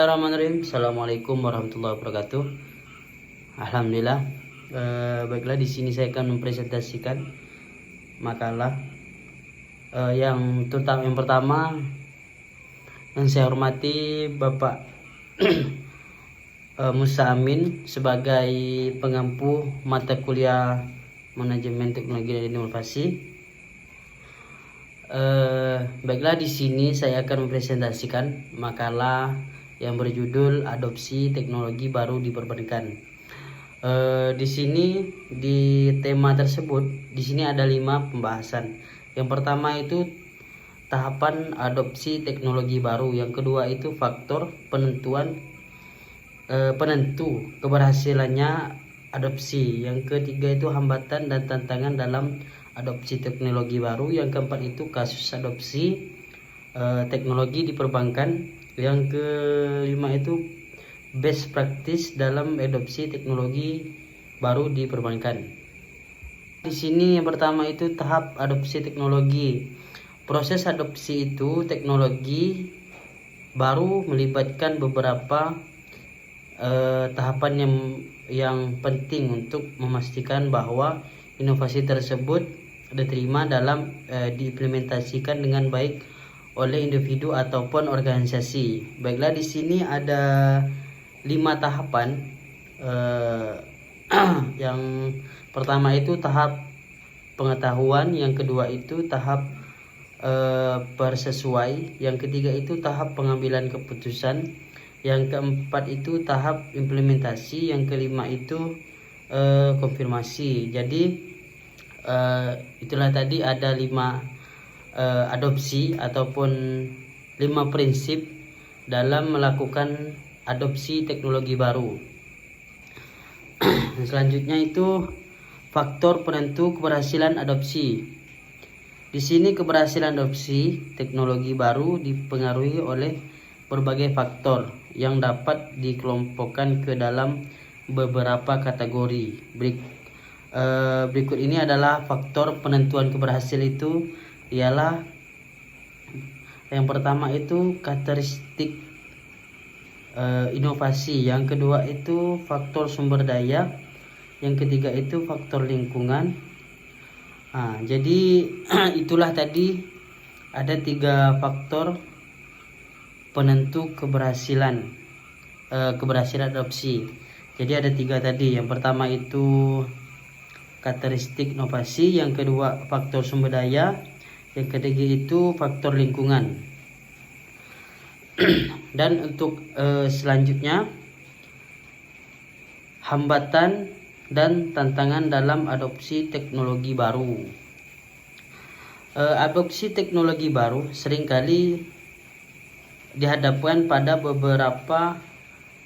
Bismillahirrahmanirrahim. Assalamualaikum warahmatullahi wabarakatuh. Alhamdulillah. Baiklah, di sini saya akan mempresentasikan makalah yang pertama yang saya hormati Bapak Musa Amin sebagai pengampu mata kuliah Manajemen Teknologi dan Inovasi. Baiklah, di sini saya akan mempresentasikan makalah yang berjudul Adopsi Teknologi Baru di Perbankan. Di sini di tema tersebut di sini ada 5 pembahasan. Yang pertama itu tahapan adopsi teknologi baru. Yang kedua itu faktor penentu keberhasilannya adopsi. Yang ketiga itu hambatan dan tantangan dalam adopsi teknologi baru. Yang keempat itu kasus adopsi teknologi di perbankan. Yang kelima itu best practice dalam adopsi teknologi baru di perbankan. Di sini yang pertama itu tahap adopsi teknologi. Proses adopsi itu teknologi baru melibatkan beberapa tahapan yang penting untuk memastikan bahwa inovasi tersebut diterima dalam diimplementasikan dengan baik oleh individu ataupun organisasi. Baiklah, di sini ada 5 tahapan. Yang pertama itu tahap pengetahuan, yang kedua itu tahap persesuai, yang ketiga itu tahap pengambilan keputusan, yang keempat itu tahap implementasi, yang kelima itu konfirmasi. Jadi itulah tadi ada 5 adopsi ataupun 5 prinsip dalam melakukan adopsi teknologi baru. Selanjutnya itu faktor penentu keberhasilan adopsi. Di sini keberhasilan adopsi teknologi baru dipengaruhi oleh berbagai faktor yang dapat dikelompokkan ke dalam beberapa kategori. Berikut ini adalah faktor penentuan keberhasilan itu ialah yang pertama itu karakteristik inovasi, yang kedua itu faktor sumber daya, yang ketiga itu faktor lingkungan. Jadi itulah tadi ada 3 faktor penentu keberhasilan adopsi. Jadi ada 3 tadi. Yang pertama itu karakteristik inovasi, yang kedua faktor sumber daya, yang ketiga itu faktor lingkungan. Dan untuk selanjutnya hambatan dan tantangan dalam adopsi teknologi baru. Adopsi teknologi baru seringkali dihadapkan pada beberapa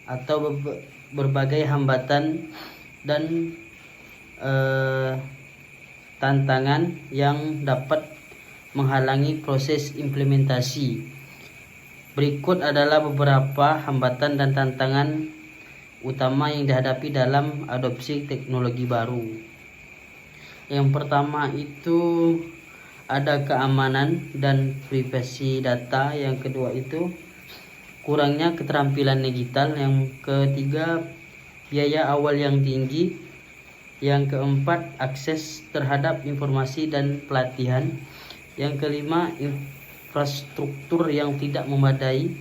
atau berbagai hambatan dan tantangan yang dapat menghalangi proses implementasi. Berikut adalah beberapa hambatan dan tantangan utama yang dihadapi dalam adopsi teknologi baru. Yang pertama itu ada keamanan dan privasi data, yang kedua itu kurangnya keterampilan digital, yang ketiga biaya awal yang tinggi, yang keempat akses terhadap informasi dan pelatihan, yang kelima infrastruktur yang tidak memadai,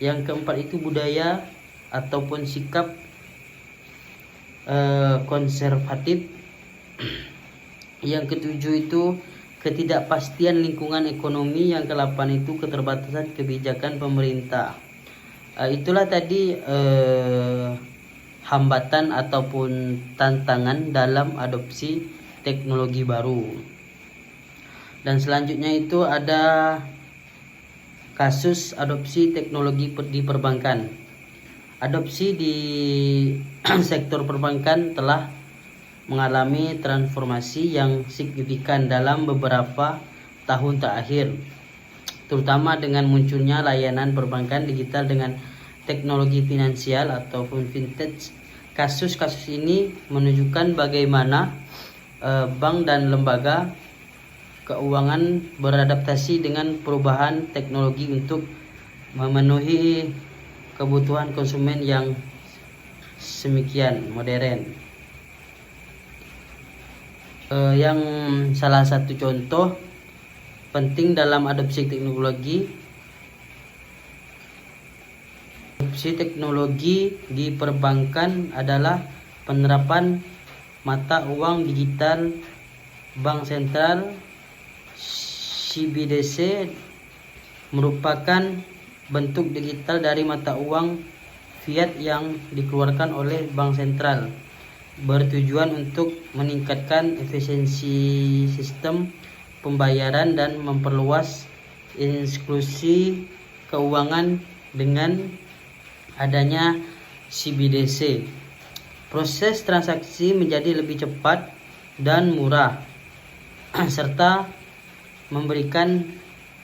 yang keempat itu budaya ataupun sikap konservatif, yang ketujuh itu ketidakpastian lingkungan ekonomi, yang ke-8 itu keterbatasan kebijakan pemerintah. Itulah tadi hambatan ataupun tantangan dalam adopsi teknologi baru. Dan selanjutnya itu ada kasus adopsi teknologi di perbankan. Adopsi di sektor perbankan telah mengalami transformasi yang signifikan dalam beberapa tahun terakhir, terutama dengan munculnya layanan perbankan digital dengan teknologi finansial ataupun fintech. Kasus-kasus ini menunjukkan bagaimana bank dan lembaga keuangan beradaptasi dengan perubahan teknologi untuk memenuhi kebutuhan konsumen yang semikian modern. Yang salah satu contoh penting dalam adopsi teknologi di perbankan adalah penerapan mata uang digital bank sentral. CBDC merupakan bentuk digital dari mata uang fiat yang dikeluarkan oleh bank sentral, bertujuan untuk meningkatkan efisiensi sistem pembayaran dan memperluas inklusi keuangan. Dengan adanya CBDC, proses transaksi menjadi lebih cepat dan murah serta memberikan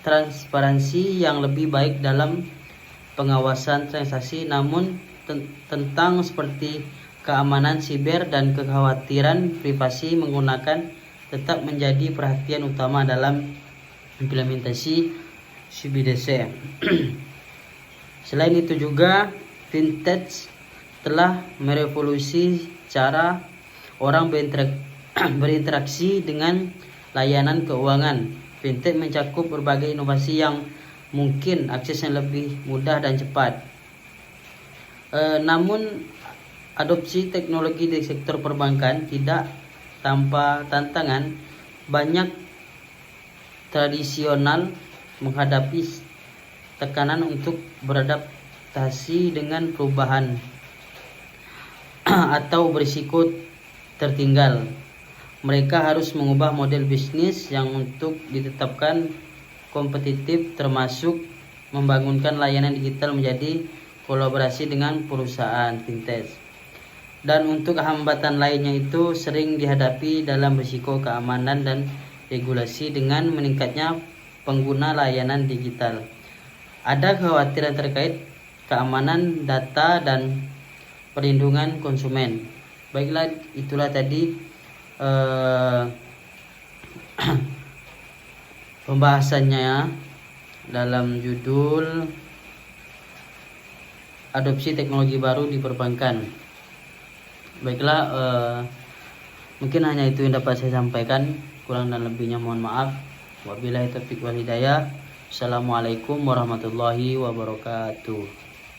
transparansi yang lebih baik dalam pengawasan transaksi. Namun tentang seperti keamanan siber dan kekhawatiran privasi menggunakan tetap menjadi perhatian utama dalam implementasi CBDC. Selain itu juga fintech telah merevolusi cara orang berinteraksi dengan layanan keuangan. Fintech mencakup berbagai inovasi yang mungkin aksesnya lebih mudah dan cepat. Namun adopsi teknologi di sektor perbankan tidak tanpa tantangan. Banyak tradisional menghadapi tekanan untuk beradaptasi dengan perubahan atau berisiko tertinggal. Mereka harus mengubah model bisnis yang untuk ditetapkan kompetitif, termasuk membangunkan layanan digital menjadi kolaborasi dengan perusahaan fintech. Dan untuk hambatan lainnya itu sering dihadapi dalam risiko keamanan dan regulasi dengan meningkatnya pengguna layanan digital. Ada kekhawatiran terkait keamanan data dan perlindungan konsumen. Baiklah, itulah tadi pembahasannya dalam judul adopsi teknologi baru di perbankan. Baiklah, mungkin hanya itu yang dapat saya sampaikan. Kurang dan lebihnya mohon maaf. Wabillahi taufiq wal hidayah. Assalamualaikum warahmatullahi wabarakatuh.